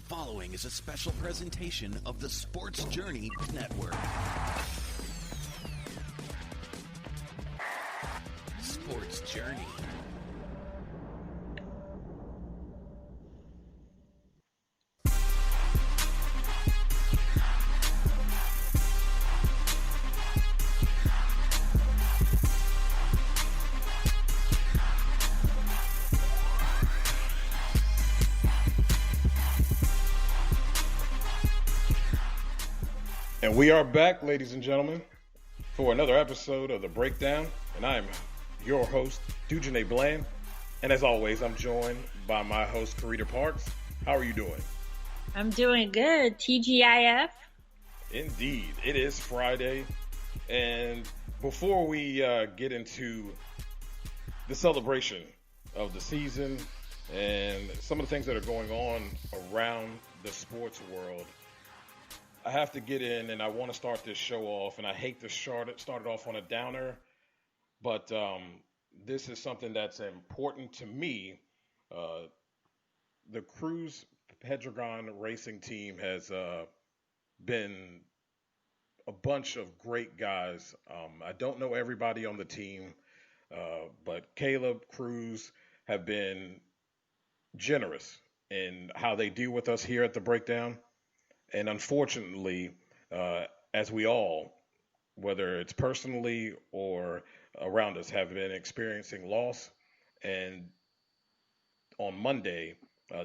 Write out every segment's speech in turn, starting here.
following is a special presentation of the Sports Journey Network. Sports Journey. And we are back, ladies and gentlemen, for another episode of The Breakdown. And I am your host, Dujunnea Bland. And as always, I'm joined by my host, Carita Parks. How are you doing? I'm doing good. TGIF. Indeed. It is Friday. And before we get into the celebration of the season and some of the things that are going on around the sports world, I have to get in, and I want to start this show off, and I hate to start it off on a downer, but this is something that's important to me. The Cruz Pedregon racing team has been a bunch of great guys. I don't know everybody on the team, but Caleb, Cruz have been generous in how they deal with us here at the Breakdown. And unfortunately, as we all, whether it's personally or around us, have been experiencing loss. And on Monday,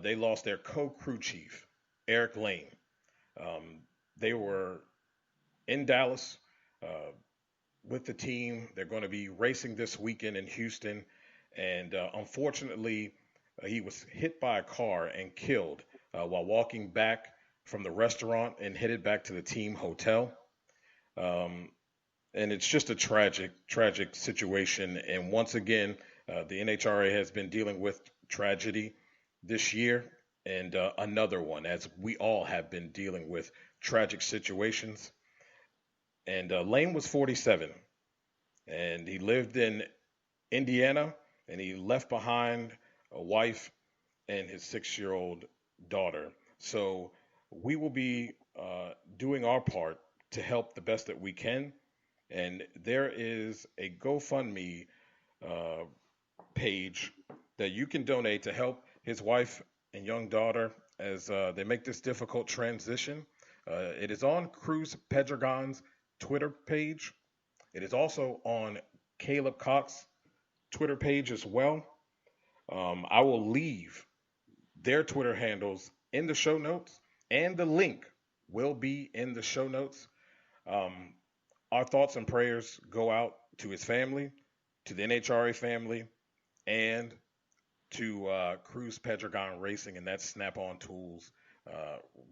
they lost their co-crew chief, Eric Lane. They were in Dallas with the team. They're going to be racing this weekend in Houston. And unfortunately, he was hit by a car and killed while walking back from the restaurant and headed back to the team hotel. And it's just a tragic situation. And once again, the NHRA has been dealing with tragedy this year, and another one, as we all have been dealing with tragic situations. And Lane was 47, and he lived in Indiana, and he left behind a wife and his 6-year-old daughter. So we will be doing our part to help the best that we can. And there is a GoFundMe page that you can donate to help his wife and young daughter as they make this difficult transition. It is on Cruz Pedregon's Twitter page. It is also on Caleb Cox's Twitter page as well. I will leave their Twitter handles in the show notes, and the link will be in the show notes. Our thoughts and prayers go out to his family, to the NHRA family, and to Cruz Pedregon Racing and that Snap-on Tools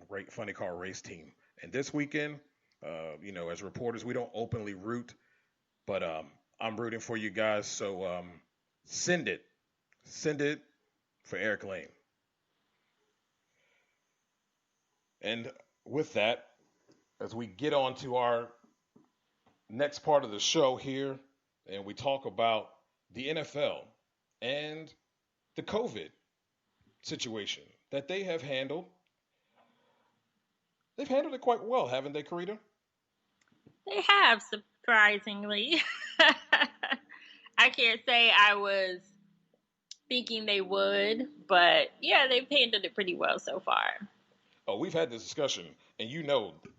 great funny car race team. And this weekend, as reporters, we don't openly root, but I'm rooting for you guys. So send it for Eric Lane. And with that, as we get on to our next part of the show here, and we talk about the NFL and the COVID situation that they have handled. They've handled it quite well, haven't they, Carita? They have, surprisingly. I can't say I was thinking they would, but yeah, they've handled it pretty well so far. Oh, we've had this discussion, and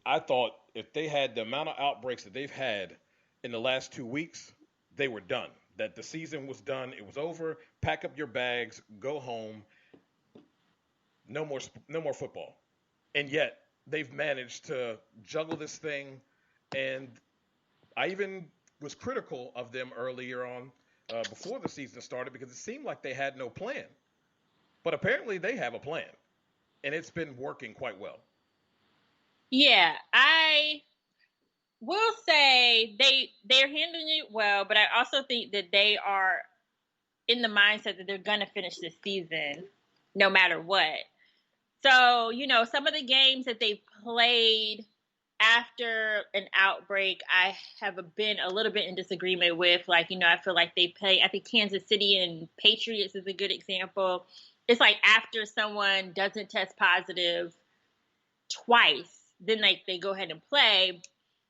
I thought if they had the amount of outbreaks that they've had in the last 2 weeks, they were done. That the season was done, it was over. Pack up your bags, go home. No more football. And yet they've managed to juggle this thing. And I even was critical of them earlier on before the season started because it seemed like they had no plan. But apparently they have a plan. And it's been working quite well. Yeah, I will say they're handling it well, but I also think that they are in the mindset that they're going to finish this season no matter what. So, some of the games that they played after an outbreak, I have been a little bit in disagreement with. I feel like they play, I think Kansas City and Patriots is a good example. It's like after someone doesn't test positive twice, then they go ahead and play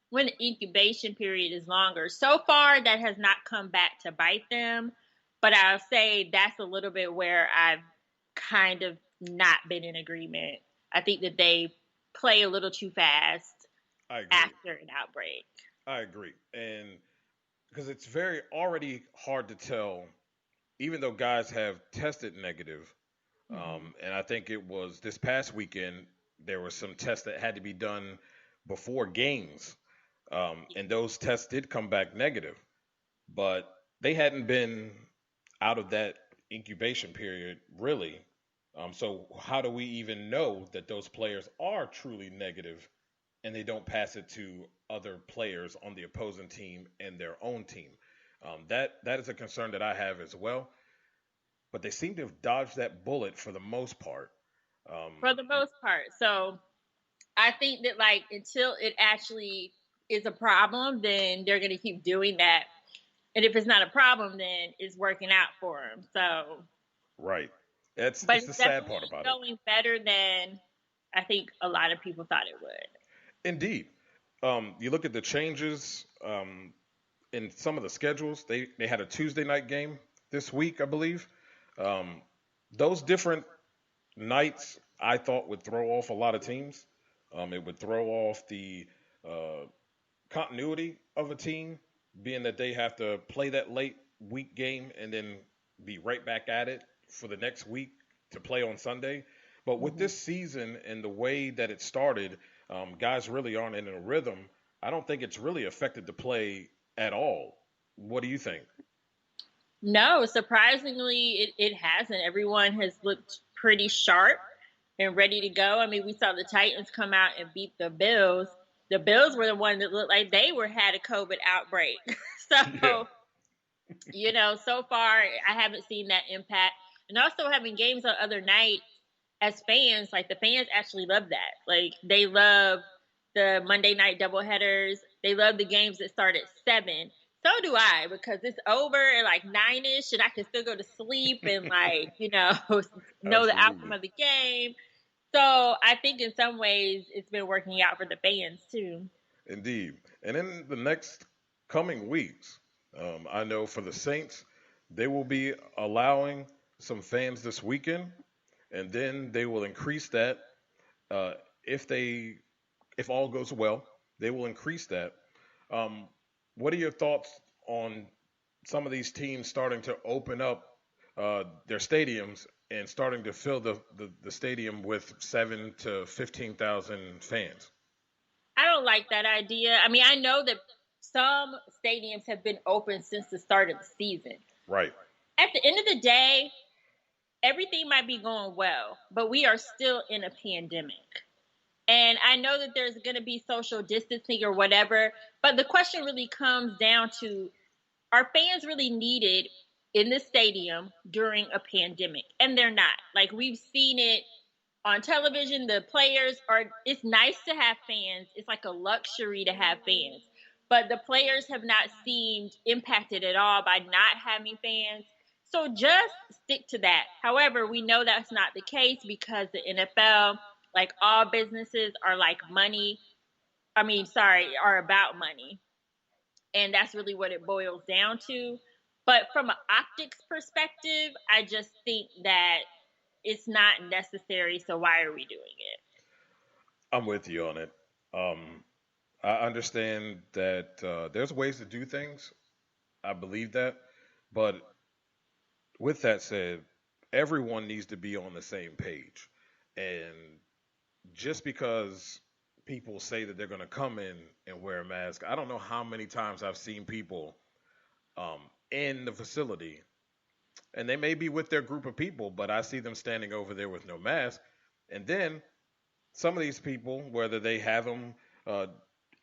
when the incubation period is longer. So far, that has not come back to bite them, but I'll say that's a little bit where I've kind of not been in agreement. I think that they play a little too fast I agree. after an outbreak. I agree. And because it's very already hard to tell, even though guys have tested negative. And I think it was this past weekend, there were some tests that had to be done before games. And those tests did come back negative, but they hadn't been out of that incubation period really. So how do we even know that those players are truly negative and they don't pass it to other players on the opposing team and their own team? That is a concern that I have as well. But they seem to have dodged that bullet for the most part. For the most part. So I think that like until it actually is a problem, then they're going to keep doing that. And if it's not a problem, then it's working out for them. So, right. It's but the sad part about it. Going better than I think a lot of people thought it would. Indeed. You look at the changes in some of the schedules. They had a Tuesday night game this week, I believe. Those different nights, I thought, would throw off a lot of teams. It would throw off the continuity of a team, being that they have to play that late week game and then be right back at it for the next week to play on Sunday. But with this season and the way that it started, guys really aren't in a rhythm. I don't think it's really affected the play at all. What do you think? No, surprisingly, it hasn't. Everyone has looked pretty sharp and ready to go. I mean, we saw the Titans come out and beat the Bills. The Bills were the one that looked like they had a COVID outbreak. So, so far, I haven't seen that impact. And also having games on other nights as fans, like the fans actually love that. Like they love the Monday night doubleheaders. They love the games that start at 7. So do I, because it's over at like 9-ish and I can still go to sleep and know the outcome of the game. So I think in some ways it's been working out for the fans too. Indeed. And in the next coming weeks, I know for the Saints, they will be allowing some fans this weekend, and then they will increase that if all goes well. They will increase that. What are your thoughts on some of these teams starting to open up their stadiums and starting to fill the stadium with 7 to 15,000 fans? I don't like that idea. I mean, I know that some stadiums have been open since the start of the season. Right. At the end of the day, everything might be going well, but we are still in a pandemic. And I know that there's going to be social distancing or whatever, but the question really comes down to, are fans really needed in the stadium during a pandemic? And they're not. Like, we've seen it on television. It's nice to have fans. It's like a luxury to have fans. But the players have not seemed impacted at all by not having fans. So just stick to that. However, we know that's not the case because the NFL, like all businesses, are about money. And that's really what it boils down to. But from an optics perspective, I just think that it's not necessary. So why are we doing it? I'm with you on it. I understand that there's ways to do things. I believe that. But with that said, everyone needs to be on the same page. And just because people say that they're going to come in and wear a mask, I don't know how many times I've seen people in the facility, and they may be with their group of people, but I see them standing over there with no mask. And then some of these people, whether they have them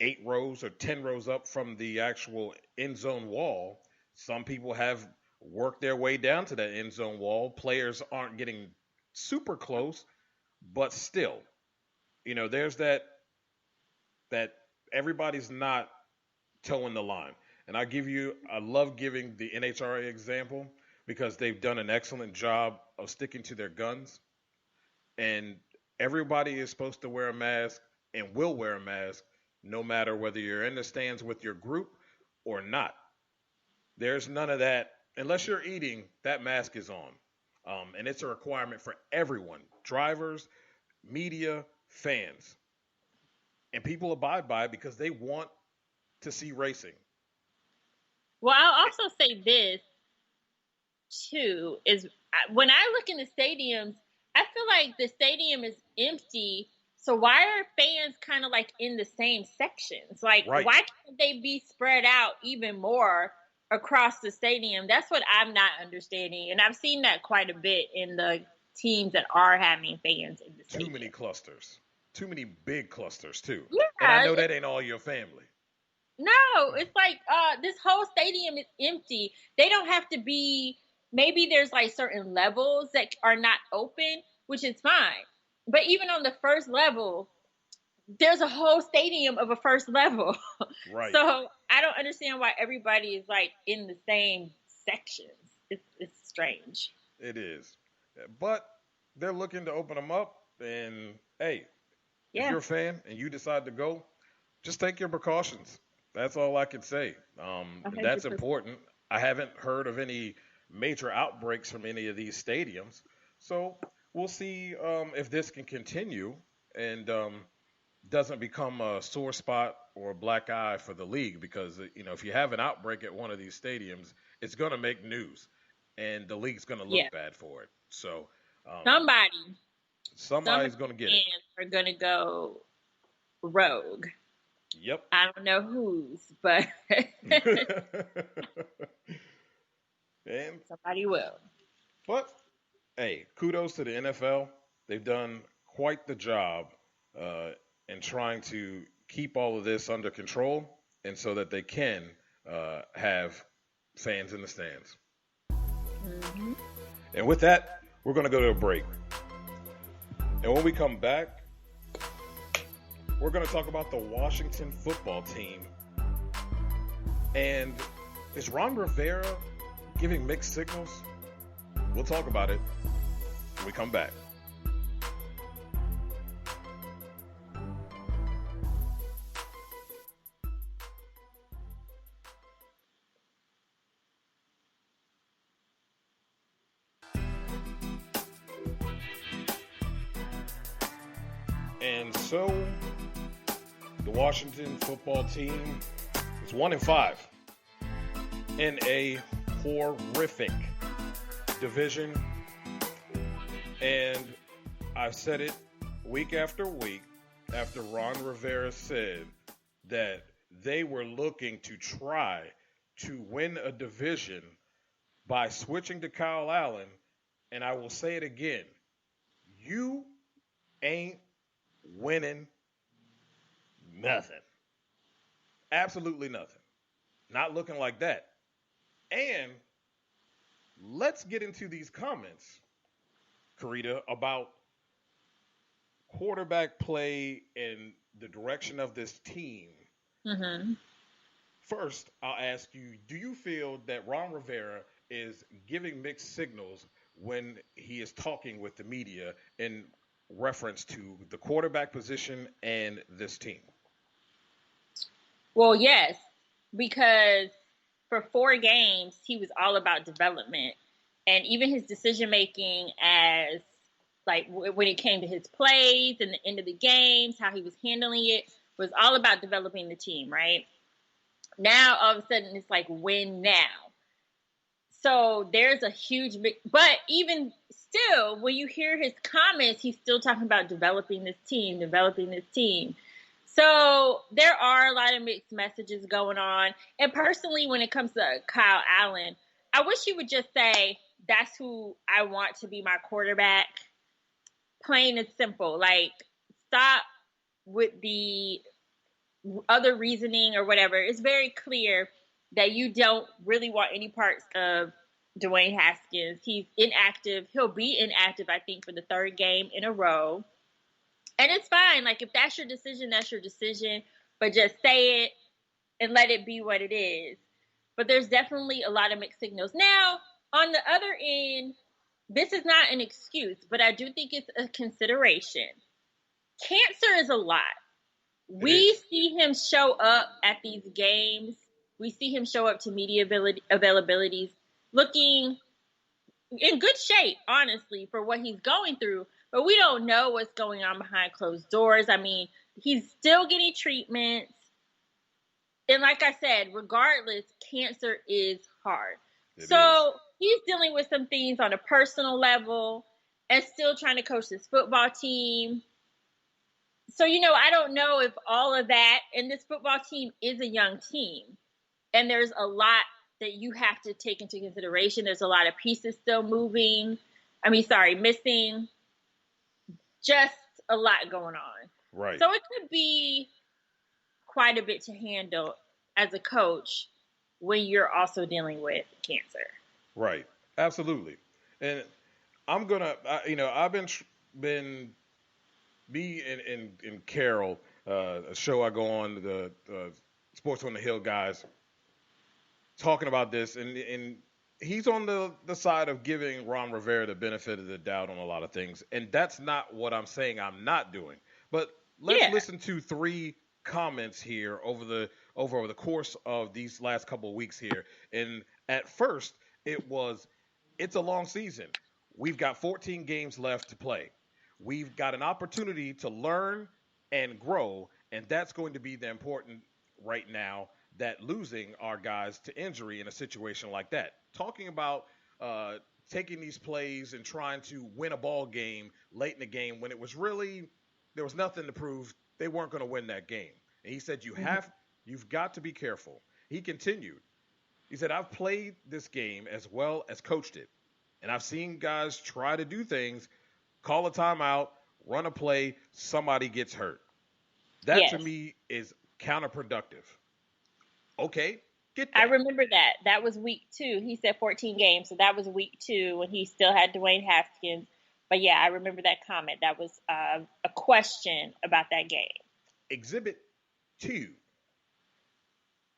8 rows or 10 rows up from the actual end zone wall, some people have worked their way down to that end zone wall. Players aren't getting super close, but still, there's that everybody's not towing the line. And I love giving the NHRA example because they've done an excellent job of sticking to their guns. And Everybody is supposed to wear a mask and will wear a mask no matter whether you're in the stands with your group or not. There's none of that. Unless you're eating, that mask is on. And it's a requirement for everyone, drivers, media, fans. And people abide by it because they want to see racing. Well, I'll also say this, too, is when I look in the stadiums, I feel like the stadium is empty. So why are fans kind of like in the same sections? Like, Right. why can't they be spread out even more across the stadium? That's what I'm not understanding. And I've seen that quite a bit in the teams that are having fans in the stadium. Too many clusters. Too many big clusters, too. Yeah. And I know that ain't all your family. No, it's like this whole stadium is empty. They don't have to be, maybe there's like certain levels that are not open, which is fine. But even on the first level, there's a whole stadium of a first level. Right. So I don't understand why everybody is like in the same sections. It's strange. It is. But they're looking to open them up. And hey, if you're a fan and you decide to go, just take your precautions. That's all I can say. That's important. I haven't heard of any major outbreaks from any of these stadiums. So we'll see if this can continue and doesn't become a sore spot or a black eye for the league. Because, if you have an outbreak at one of these stadiums, it's going to make news. And the league's going to look bad for it. So somebody's going to get it. Are going to go rogue. Yep. I don't know whose, but and somebody will. But hey, kudos to the NFL. They've done quite the job in trying to keep all of this under control, and so that they can have fans in the stands. Mm-hmm. And with that, we're going to go to a break. And when we come back, we're going to talk about the Washington football team. And is Ron Rivera giving mixed signals? We'll talk about it when we come back. And so the Washington football team is 1-5 in a horrific division. And I've said it week after week after Ron Rivera said that they were looking to try to win a division by switching to Kyle Allen. And I will say it again. You ain't winning nothing. Absolutely nothing. Not looking like that. And let's get into these comments, Carita, about quarterback play and the direction of this team. Mm-hmm. First, I'll ask you, do you feel that Ron Rivera is giving mixed signals when he is talking with the media in reference to the quarterback position and this team? Well, yes, because for 4 games, he was all about development. And even his decision-making as, like, when it came to his plays and the end of the games, how he was handling it, was all about developing the team, right? Now, all of a sudden, it's like, win now. So there's a huge, but even still, when you hear his comments, he's still talking about developing this team. So there are a lot of mixed messages going on. And personally, when it comes to Kyle Allen, I wish he would just say, that's who I want to be my quarterback. Plain and simple. Like, stop with the other reasoning or whatever. It's very clear that you don't really want any parts of Dwayne Haskins. He's inactive. He'll be inactive, I think, for the 3rd game in a row. And it's fine. Like, if that's your decision, that's your decision. But just say it and let it be what it is. But there's definitely a lot of mixed signals. Now, on the other end, this is not an excuse, but I do think it's a consideration. Cancer is a lot. We see him show up at these games. We see him show up to media availabilities looking in good shape, honestly, for what he's going through. But we don't know what's going on behind closed doors. I mean, he's still getting treatments. And like I said, regardless, cancer is hard. He's dealing with some things on a personal level and still trying to coach this football team. So, I don't know if all of that, and this football team is a young team, and there's a lot that you have to take into consideration. There's a lot of pieces still missing. Just a lot going on. Right. So it could be quite a bit to handle as a coach when you're also dealing with cancer. Right. Absolutely. And I'm going to, I've been me and Carol, a show I go on, the Sports on the Hill guys, talking about this, and he's on the side of giving Ron Rivera the benefit of the doubt on a lot of things, and that's not what I'm saying I'm not doing. But let's listen to 3 comments here over the course of these last couple of weeks here. And at first, it's a long season. We've got 14 games left to play. We've got an opportunity to learn and grow, and that's going to be the important right now, that losing our guys to injury in a situation like that. Talking about taking these plays and trying to win a ball game late in the game when it was really, there was nothing to prove they weren't going to win that game. And he said, you've got to be careful. He continued. He said, I've played this game as well as coached it, and I've seen guys try to do things, call a timeout, run a play, somebody gets hurt. That to me is counterproductive. Okay, get that. I remember that. That was week 2. He said 14 games, so that was week 2 when he still had Dwayne Haskins. But yeah, I remember that comment. That was a question about that game. Exhibit 2.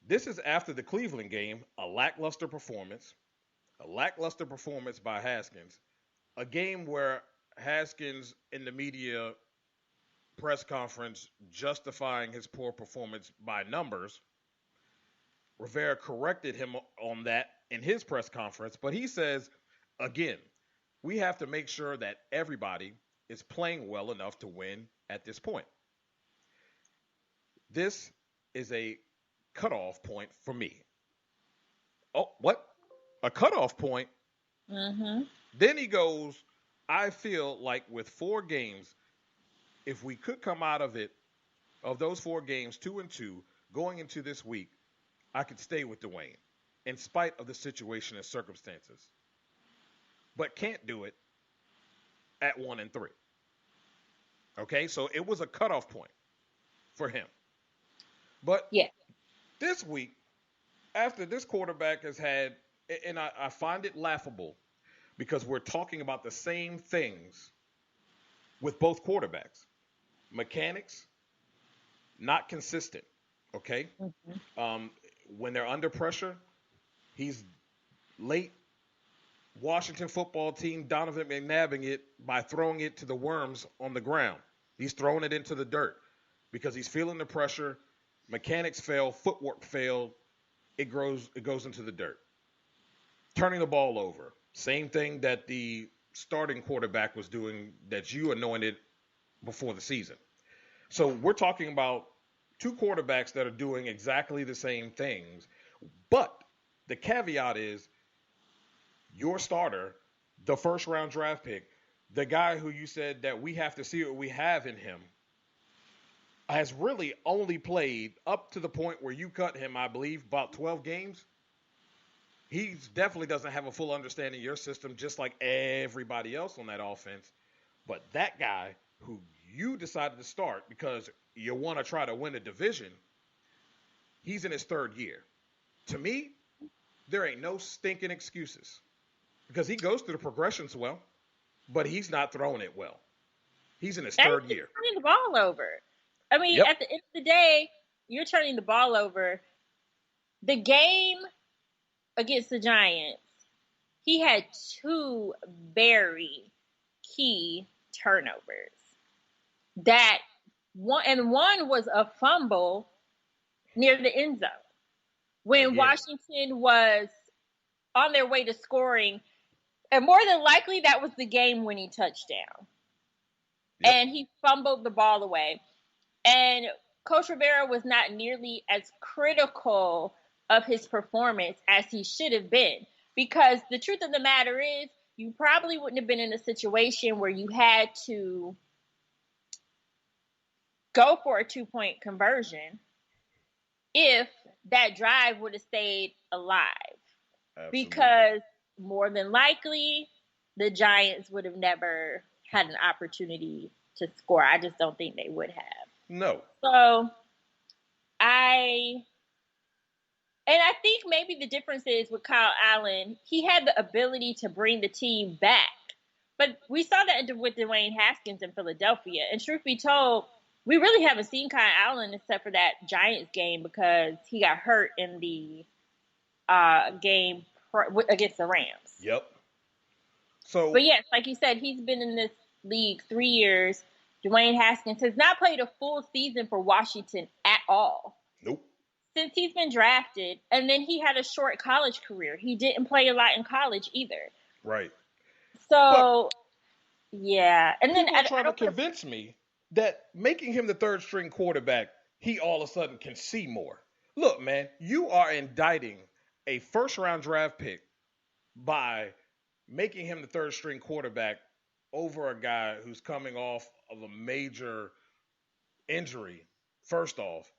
This is after the Cleveland game, a lackluster performance by Haskins, a game where Haskins in the media press conference justifying his poor performance by numbers. Rivera corrected him on that in his press conference, but he says, again, we have to make sure that everybody is playing well enough to win at this point. This is a cutoff point for me. Oh, what? A cutoff point? Mm-hmm. Then he goes, I feel like with 4 games, if we could come out of those 4 games, 2-2, going into this week, I could stay with Dwayne in spite of the situation and circumstances, but can't do it at 1-3. Okay, so it was a cutoff point for him. But this week, after this quarterback has had, and I find it laughable because we're talking about the same things with both quarterbacks. Mechanics, not consistent, okay? Mm-hmm. When they're under pressure, he's late. Washington football team, Donovan McNabbing it by throwing it to the worms on the ground. He's throwing it into the dirt because he's feeling the pressure. Mechanics fail, footwork failed. It goes into the dirt. Turning the ball over. Same thing that the starting quarterback was doing that you anointed before the season. So we're talking about 2 quarterbacks that are doing exactly the same things. But the caveat is your starter, the first-round draft pick, the guy who you said that we have to see what we have in him, has really only played up to the point where you cut him, I believe, about 12 games. He definitely doesn't have a full understanding of your system, just like everybody else on that offense. But that guy who you decided to start because you want to try to win a division, he's in his 3rd year. To me, there ain't no stinking excuses because he goes through the progressions well, but he's not throwing it well. He's in his 3rd year. Turning the ball over. I mean, at the end of the day, you're turning the ball over. The game against the Giants, he had 2 very key turnovers that One was a fumble near the end zone when Washington was on their way to scoring, and more than likely that was the game-winning touchdown. Yep. And he fumbled the ball away. And Coach Rivera was not nearly as critical of his performance as he should have been, because the truth of the matter is you probably wouldn't have been in a situation where you had to go for a 2-point conversion if that drive would have stayed alive. Absolutely. Because more than likely the Giants would have never had an opportunity to score. I just don't think they would have. No. So I think maybe the difference is with Kyle Allen, he had the ability to bring the team back. But we saw that with Dwayne Haskins in Philadelphia. And truth be told, we really haven't seen Kyle Allen except for that Giants game because he got hurt in the game against the Rams. Yep. But yes, like you said, he's been in this league 3 years. Dwayne Haskins has not played a full season for Washington at all. Nope. Since he's been drafted, and then he had a short college career. He didn't play a lot in college either. Right. So, yeah. And then I trying to convince me that making him the third string quarterback, he all of a sudden can see more. Look, man, you are indicting a first-round draft pick by making him the third string quarterback over a guy who's coming off of a major injury, first off.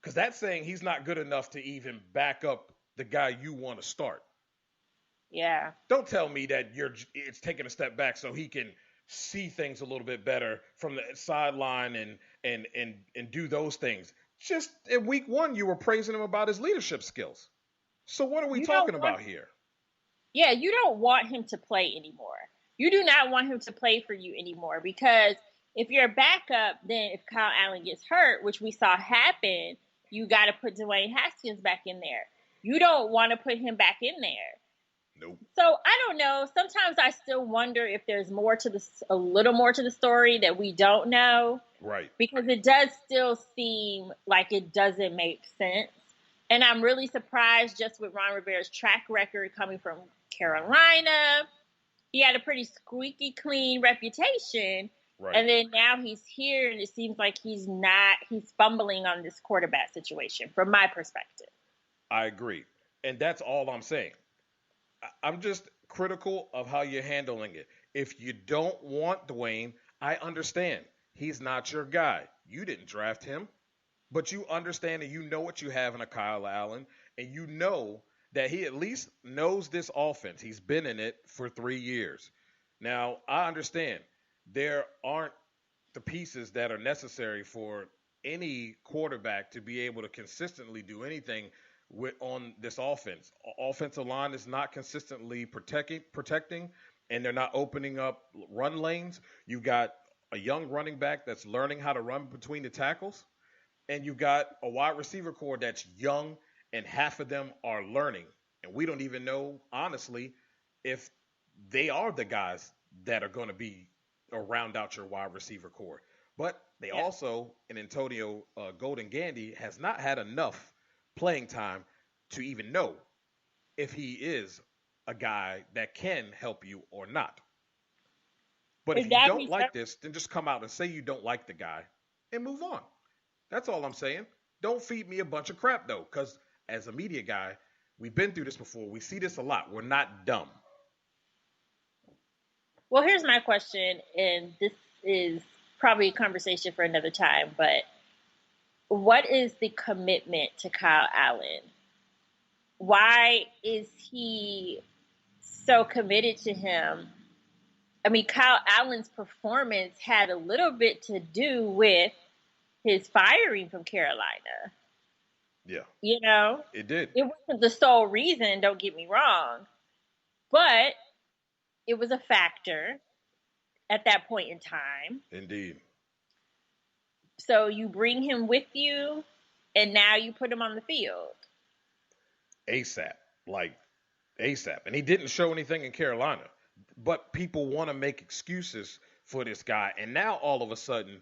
Because that's saying he's not good enough to even back up the guy you want to start. Yeah. Don't tell me that it's taking a step back so he can see things a little bit better from the sideline and do those things. Just in week 1, you were praising him about his leadership skills. So what are we talking about here? Yeah, you don't want him to play anymore. You do not want him to play for you anymore, because if you're a backup, then if Kyle Allen gets hurt, which we saw happen, you got to put Dwayne Haskins back in there. You don't want to put him back in there. Nope. So I don't know. Sometimes I still wonder if there's a little more to the story that we don't know. Right. Because it does still seem like it doesn't make sense. And I'm really surprised just with Ron Rivera's track record coming from Carolina. He had a pretty squeaky clean reputation. Right. And then now he's here and it seems like he's fumbling on this quarterback situation from my perspective. I agree. And that's all I'm saying. I'm just critical of how you're handling it. If you don't want Dwayne, I understand. He's not your guy. You didn't draft him. But you understand and you know what you have in a Kyle Allen. And you know that he at least knows this offense. He's been in it for 3 years. Now, I understand there aren't the pieces that are necessary for any quarterback to be able to consistently do anything on this offense. Offensive line is not consistently protecting, and they're not opening up run lanes. You've got a young running back that's learning how to run between the tackles, and you've got a wide receiver core that's young, and half of them are learning. And we don't even know, honestly, if they are the guys that are going to be or round out your wide receiver core. But they also, and Antonio Golden Gandy has not had enough playing time to even know if he is a guy that can help you or not. But if you don't like this, then just come out and say you don't like the guy and move on. That's all I'm saying. Don't feed me a bunch of crap, though, because as a media guy, we've been through this before. We see this a lot. We're not dumb. Well, here's my question, and this is probably a conversation for another time, but what is the commitment to Kyle Allen? Why is he so committed to him? I mean, Kyle Allen's performance had a little bit to do with his firing from Carolina. Yeah. You know? It did. It wasn't the sole reason, don't get me wrong. But it was a factor at that point in time. Indeed. So you bring him with you, and now you put him on the field. ASAP. And he didn't show anything in Carolina. But people want to make excuses for this guy. And now all of a sudden,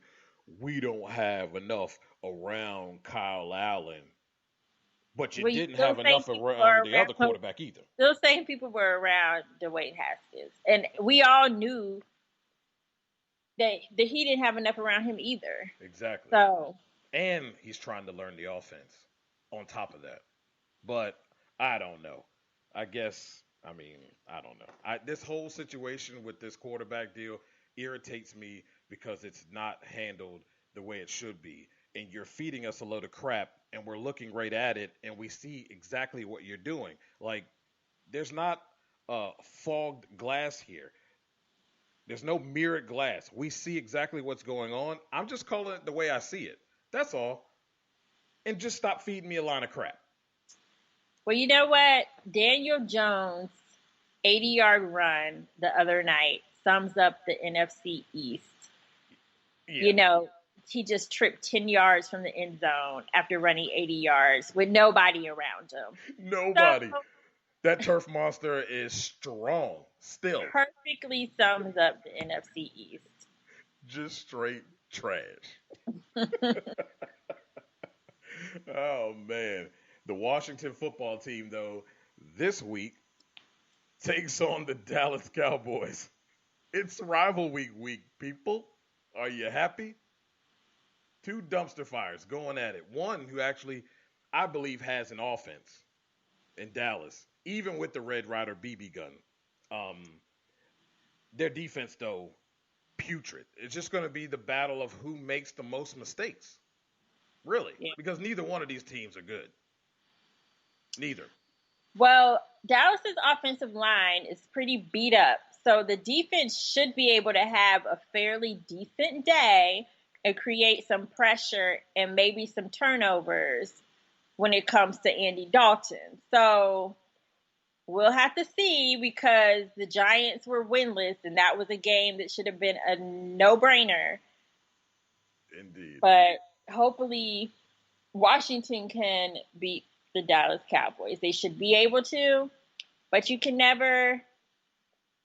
we don't have enough around Kyle Allen, but you Well, you didn't still have saying enough people were around the around, other quarterback either. still saying people were around Dwayne Haskins, and we all knew that he didn't have enough around him either. Exactly. So And he's trying to learn the offense on top of that. But I don't know. I guess, I mean, I don't know. This whole situation with this quarterback deal irritates me because it's not handled the way it should be. And you're feeding us a load of crap, and we're looking right at it, and we see exactly what you're doing. Like, there's not fogged glass here. There's no mirrored glass. We see exactly what's going on. I'm just calling it the way I see it. That's all. And just stop feeding me a line of crap. well, you know what? Daniel Jones' 80-yard run the other night sums up the NFC East. Yeah. You know, he just tripped 10 yards from the end zone after running 80 yards with nobody around him. Nobody. So, That turf monster is strong still. perfectly sums up the NFC East. Just straight trash. Oh, man. The Washington football team, though, this week takes on the Dallas Cowboys. It's rivalry week, people. Are you happy? Two dumpster fires going at it. One who actually, I believe, has an offense in Dallas, even with the Red Ryder BB gun. Their defense, though, putrid. It's just going to be the battle of who makes the most mistakes. Really. Yeah. Because neither one of these teams are good. Neither. Well, Dallas's offensive line is pretty beat up, so the defense should be able to have a fairly decent day and create some pressure and maybe some turnovers when it comes to Andy Dalton. So we'll have to see, because the Giants were winless, and that was a game that should have been a no-brainer. Indeed. But hopefully Washington can beat the Dallas Cowboys. They should be able to, but you can never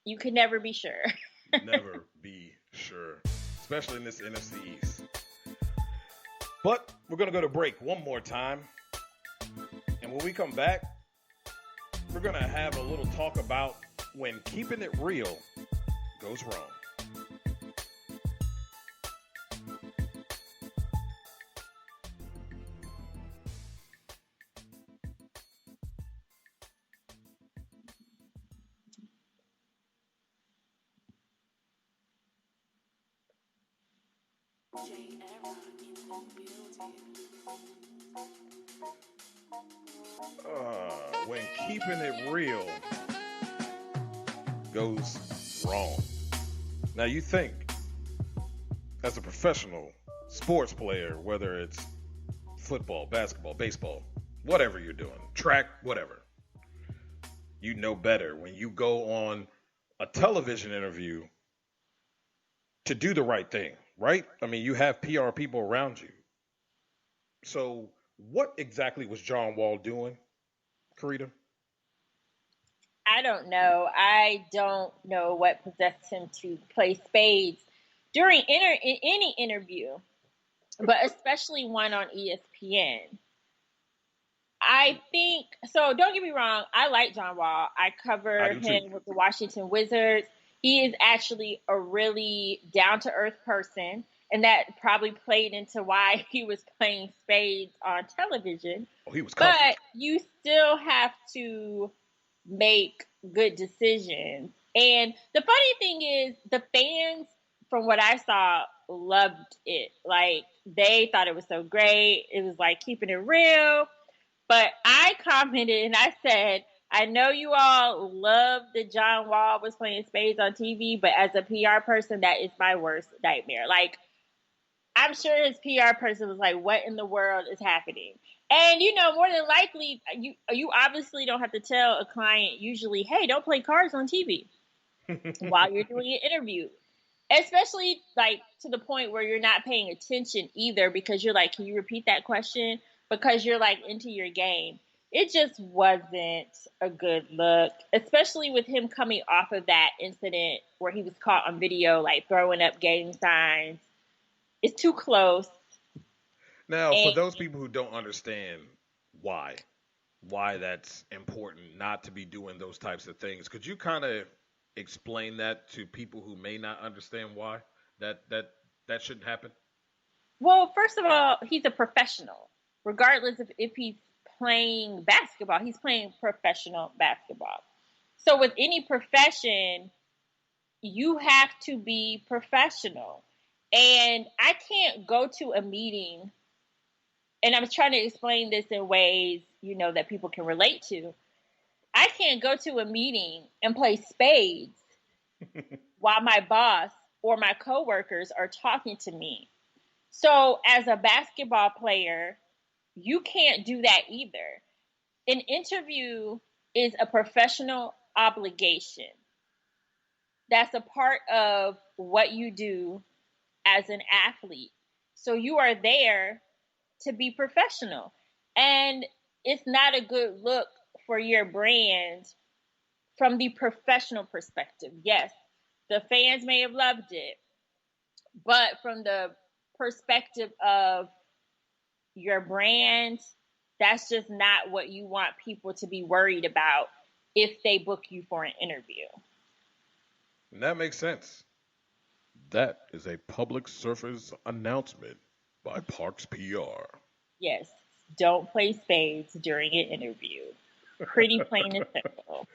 be sure. Never be sure, especially in this NFC East. But we're going to go to break one more time. And when we come back, we're going to have a little talk about when keeping it real goes wrong. When keeping it real goes wrong. Now you think, as a professional sports player, whether it's football, basketball, baseball, whatever you're doing, track, whatever, you know better when you go on a television interview to do the right thing, right? I mean, you have PR people around you. So what exactly was John Wall doing, Carita? I don't know. I don't know what possessed him to play spades during in any interview, but especially one on ESPN. I think so. Don't get me wrong. I like John Wall. I cover him with the Washington Wizards. He is actually a really down-to-earth person, and that probably played into why he was playing spades on television. Oh, he was comfortable. But you still have to make good decisions. And the funny thing is, the fans, from what I saw, loved it. Like, they thought it was so great. It was like keeping it real. But I commented and I said, I know you all love that John Wall was playing spades on TV, but as a PR person, that is my worst nightmare. Like, I'm sure his PR person was like, what in the world is happening? And, you know, more than likely, you obviously don't have to tell a client usually, hey, don't play cards on TV while you're doing an interview. Especially, like, to the point where you're not paying attention either, because you're like, can you repeat that question? Because you're, like, into your game. It just wasn't a good look, especially with him coming off of that incident where he was caught on video, like, throwing up gang signs. It's too close. Now, for And those people who don't understand why that's important not to be doing those types of things, could you kind of explain that to people who may not understand why that shouldn't happen? well, first of all, he's a professional. Regardless of if he's playing basketball, he's playing professional basketball. So with any profession, you have to be professional. And I can't go to a meeting, and I'm trying to explain this in ways, that people can relate to. I can't go to a meeting and play spades while my boss or my coworkers are talking to me. So as a basketball player, you can't do that either. An interview is a professional obligation. That's a part of what you do as an athlete. So you are there to be professional. And it's not a good look for your brand from the professional perspective. Yes, the fans may have loved it, but from the perspective of your brand, that's just not what you want people to be worried about if they book you for an interview. And that makes sense. That is a public service announcement by Parks PR. Yes, don't play spades during an interview. Pretty plain and simple.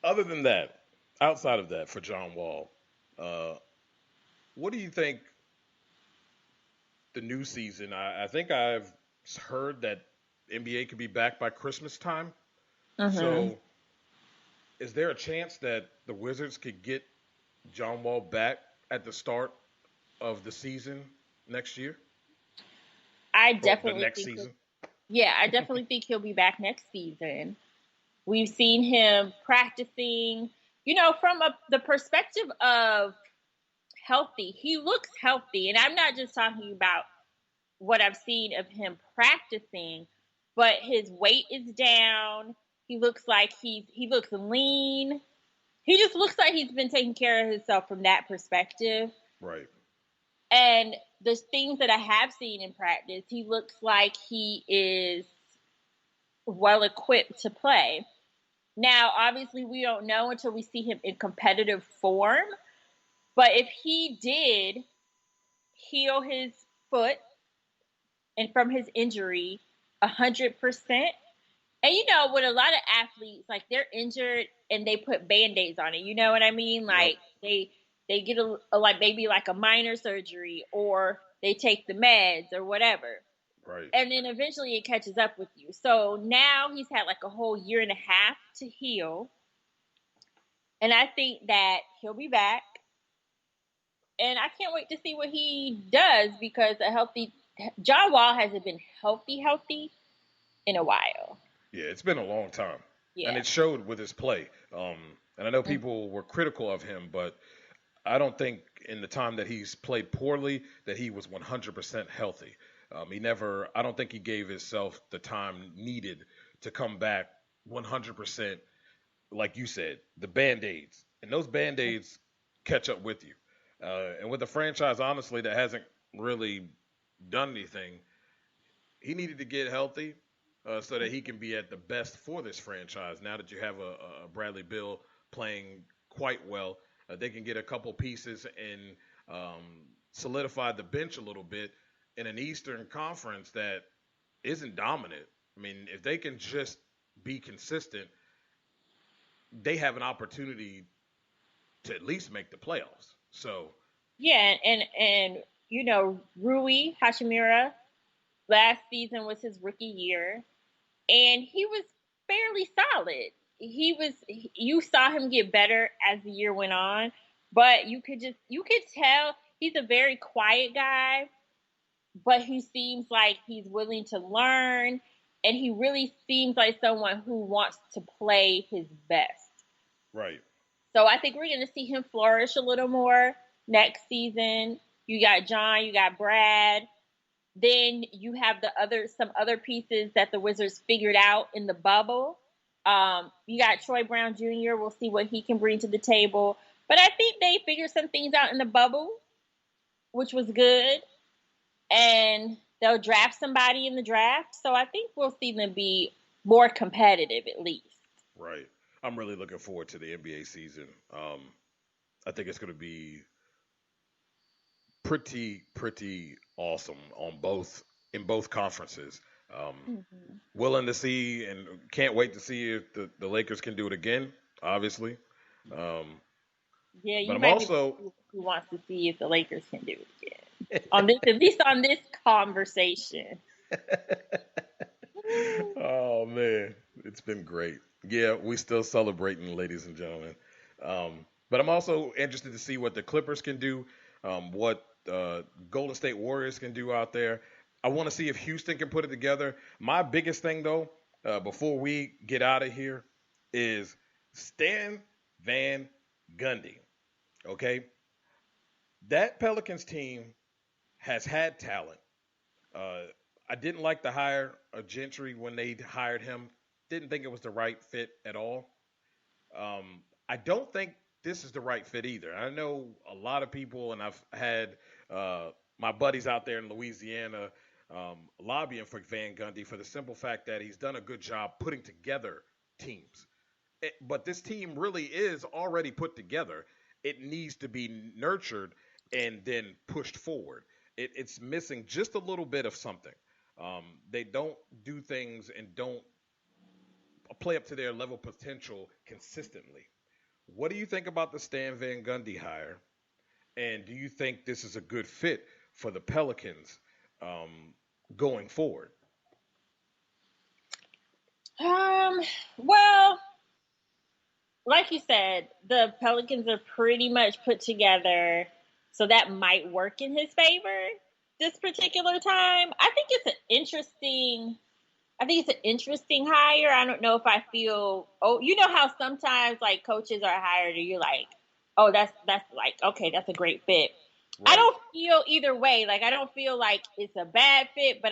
Other than that, outside of that, for John Wall, what do you think the new season? I think I've heard that NBA could be back by Christmas time. Mm-hmm. So, is there a chance that the Wizards could get John Wall back at the start of the season next year? I Or definitely the next think season. I definitely think he'll be back next season. We've seen him practicing, from the perspective of healthy. He looks healthy, and I'm not just talking about what I've seen of him practicing, but his weight is down. He looks like he looks lean. He just looks like he's been taking care of himself from that perspective. Right. And the things that I have seen in practice, he looks like he is well equipped to play. Now, obviously, we don't know until we see him in competitive form. But if he did heal his foot and from his injury 100%, and with a lot of athletes, like they're injured and they put Band-Aids on it. You know what I mean? Like they get like maybe like a minor surgery, or they take the meds or whatever. Right. And then eventually it catches up with you. So now he's had like a whole year and a half to heal. And I think that he'll be back. And I can't wait to see what he does, because John Wall hasn't been healthy in a while. Yeah, it's been a long time. Yeah. And it showed with his play. And I know people were critical of him, but I don't think in the time that he's played poorly that he was 100% healthy. I don't think he gave himself the time needed to come back 100%. Like you said, the Band-Aids. And those Band-Aids catch up with you. And with a franchise, honestly, that hasn't really done anything, he needed to get healthy so that he can be at the best for this franchise. Now that you have a Bradley Beal playing quite well, they can get a couple pieces and solidify the bench a little bit in an Eastern Conference that isn't dominant. I mean, if they can just be consistent, they have an opportunity to at least make the playoffs. So yeah, and Rui Hachimura last season was his rookie year, and he was fairly solid. You saw him get better as the year went on, but you could tell he's a very quiet guy, but he seems like he's willing to learn, and he really seems like someone who wants to play his best. Right. So I think we're going to see him flourish a little more next season. You got John, you got Brad. Then you have some other pieces that the Wizards figured out in the bubble. You got Troy Brown Jr. We'll see what he can bring to the table. But I think they figured some things out in the bubble. which was good. And they'll draft somebody in the draft. So I think we'll see them be more competitive at least. Right. I'm really looking forward to the NBA season. I think it's going to be pretty awesome on both in both conferences. Willing to see and can't wait to see if the Lakers can do it again. Obviously, yeah, but you I'm might be also who wants to see if the Lakers can do it again. On this, at least on this conversation. oh man, it's been great. Yeah, we still celebrating, ladies and gentlemen. But I'm also interested to see what the Clippers can do, what Golden State Warriors can do out there. I want to see if Houston can put it together. My biggest thing, though, before we get out of here, is Stan Van Gundy. Okay, that Pelicans team has had talent. Uh, I didn't like the hire of Gentry when they hired him. Didn't think it was the right fit at all. I don't think this is the right fit either. I know a lot of people, and I've had my buddies out there in Louisiana lobbying for Van Gundy for the simple fact that he's done a good job putting together teams. But this team really is already put together. It needs to be nurtured and then pushed forward. It's missing just a little bit of something. They don't do things and don't play up to their level of potential consistently. What do you think about the Stan Van Gundy hire? And do you think this is a good fit for the Pelicans going forward? Well, like you said, the Pelicans are pretty much put together, so that might work in his favor this particular time. I think it's an interesting hire. I don't know if I feel. Oh, you know how sometimes like coaches are hired, and you're like, oh, that's like okay, that's a great fit. I Right. don't feel either way. Like I don't feel like it's a bad fit, but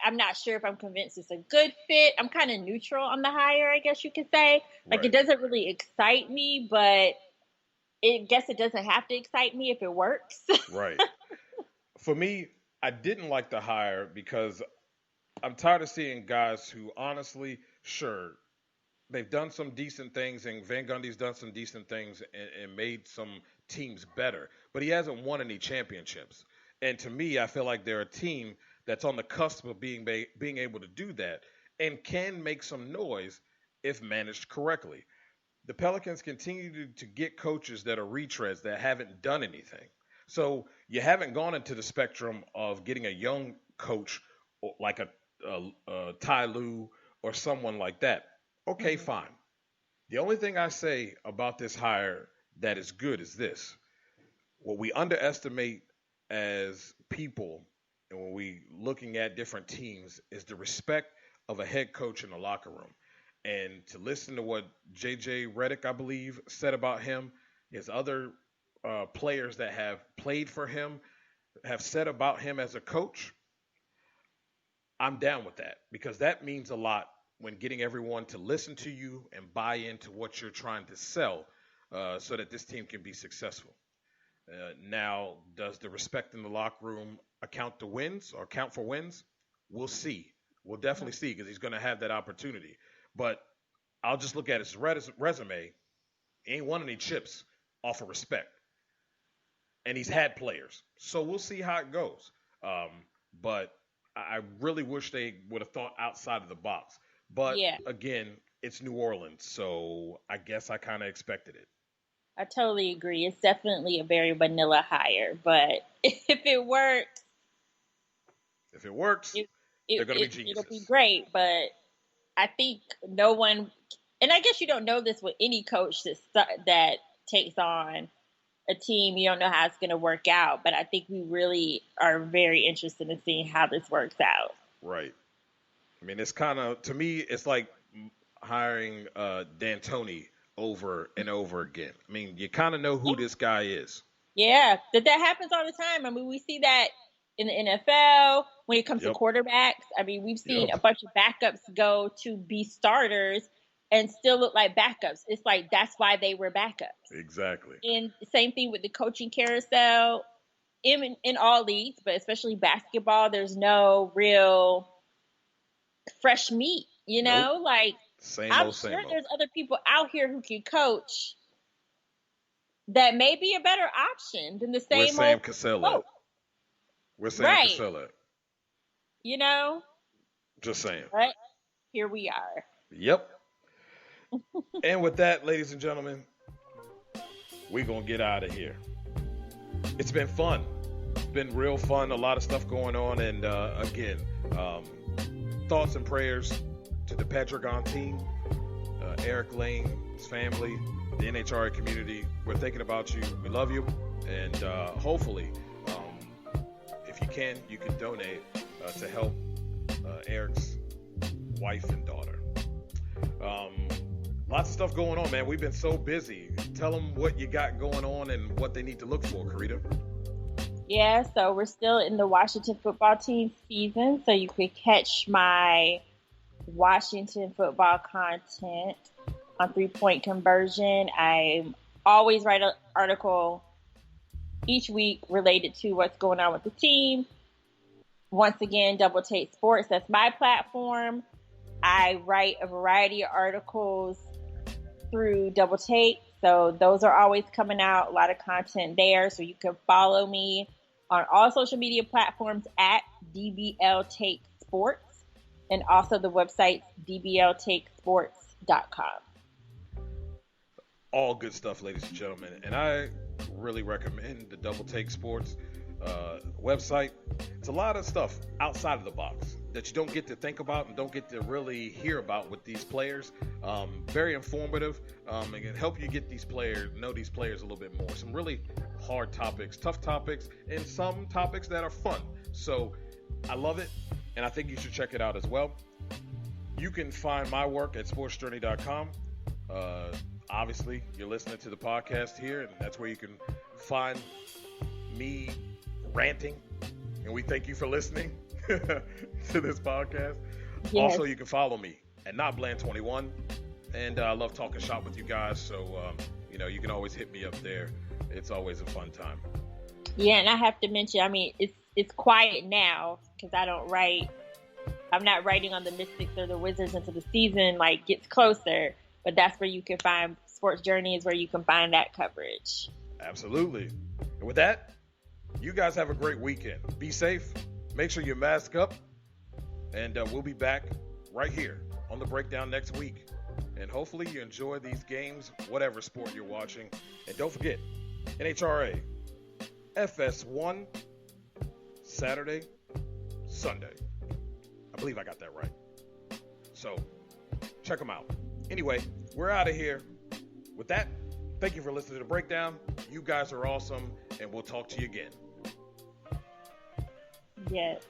I'm not sure if I'm convinced it's a good fit. I'm kind of neutral on the hire, I guess you could say. Like it Right. doesn't really excite me, but it doesn't have to excite me if it works. Right. For me, I didn't like the hire because I'm tired of seeing guys who honestly, sure, they've done some decent things, and Van Gundy's done some decent things and made some teams better, but he hasn't won any championships. And to me, I feel like they're a team that's on the cusp of being able to do that and can make some noise if managed correctly. The Pelicans continue to get coaches that are retreads that haven't done anything. So you haven't gone into the spectrum of getting a young coach like a Ty Lue or someone like that. Okay, Mhm. fine. The only thing I say about this hire that is good is this. What we underestimate as people and when we looking at different teams is the respect of a head coach in the locker room. And to listen to what JJ Redick, I believe, said about him, his other players that have played for him have said about him as a coach, I'm down with that because that means a lot when getting everyone to listen to you and buy into what you're trying to sell so that this team can be successful. Now, does the respect in the locker room account to wins or count for wins? We'll see. We'll definitely see because he's going to have that opportunity. But I'll just look at his resume. He ain't won any chips off of respect. And he's No. had players. So we'll see how it goes. But I really wish they would have thought outside of the box. But Yeah, again, it's New Orleans. So I guess I kind of expected it. I totally agree. It's definitely a very vanilla hire, but if it works, If it works, it, they're going to be it'll be geniuses. great. But I think no one, and I guess you don't know this with any coach that takes on a team. You don't know how it's going to work out. But I think we really are very interested in seeing how this works out. Right. I mean, it's kind of, to me, it's like hiring D'Antoni over and over again. I mean, you kind of know who this guy is. Yeah, that happens all the time. I mean, we see that in the NFL when it comes to Yep. quarterbacks. I mean, we've seen Yep. a bunch of backups go to be starters and still look like backups. It's like that's why they were backups. Exactly. And the same thing with the coaching carousel. in all leagues, but especially basketball, there's no real fresh meat, Nope. like Same I'm old, sure same old. there's other people out here who can coach that may be a better option than the Where's same Sam old Cassell at? coach. Where's Sam Right. Cassell at? Just saying. But here we are. Yep. And with that, ladies and gentlemen, we're going to get out of here. It's been fun. It's been real fun. A lot of stuff going on. And again, thoughts and prayers to the Pedregon team, Eric Lane, his family, the NHRA community. We're thinking about you. We love you. And hopefully, if you can donate to help Eric's wife and daughter. Lots of stuff going on, man. We've been so busy. Tell them what you got going on and what they need to look for, Carita. Yeah, so we're still in the Washington football team season, so you could catch my Washington football content on 3-point conversion. I always write an article each week related to what's going on with the team. Once again, Double Take Sports, that's my platform. I write a variety of articles through Double Take, so those are always coming out. A lot of content there, so you can follow me on all social media platforms at DBL Take Sports, and also the website dbltakesports.com. All good stuff, ladies and gentlemen, and I really recommend the Double Take Sports website. It's a lot of stuff outside of the box that you don't get to think about and don't get to really hear about with these players. Very informative, and can help you get know these players a little bit more. Some really hard topics, tough topics, and some topics that are fun. So I love it, and I think you should check it out as well. You can find my work at sportsjourney.com. Obviously, you're listening to the podcast here, and that's where you can find me ranting, and we thank you for listening to this podcast. Yes. Also, you can follow me at NotBland21, and I love talking shop with you guys, so you can always hit me up there. It's always a fun time. Yeah, and I have to mention, it's quiet now because I'm not writing on the Mystics or the Wizards until the season gets closer, but that's where you can find Sports Journey, is where you can find that coverage. Absolutely. And with that, you guys have a great weekend. Be safe. Make sure you mask up. And we'll be back right here on The Breakdown next week. And hopefully you enjoy these games, whatever sport you're watching. And don't forget, NHRA, FS1, Saturday, Sunday. I believe I got that right. So, check them out. Anyway, we're out of here. With that, thank you for listening to The Breakdown. You guys are awesome, and we'll talk to you again. Yes.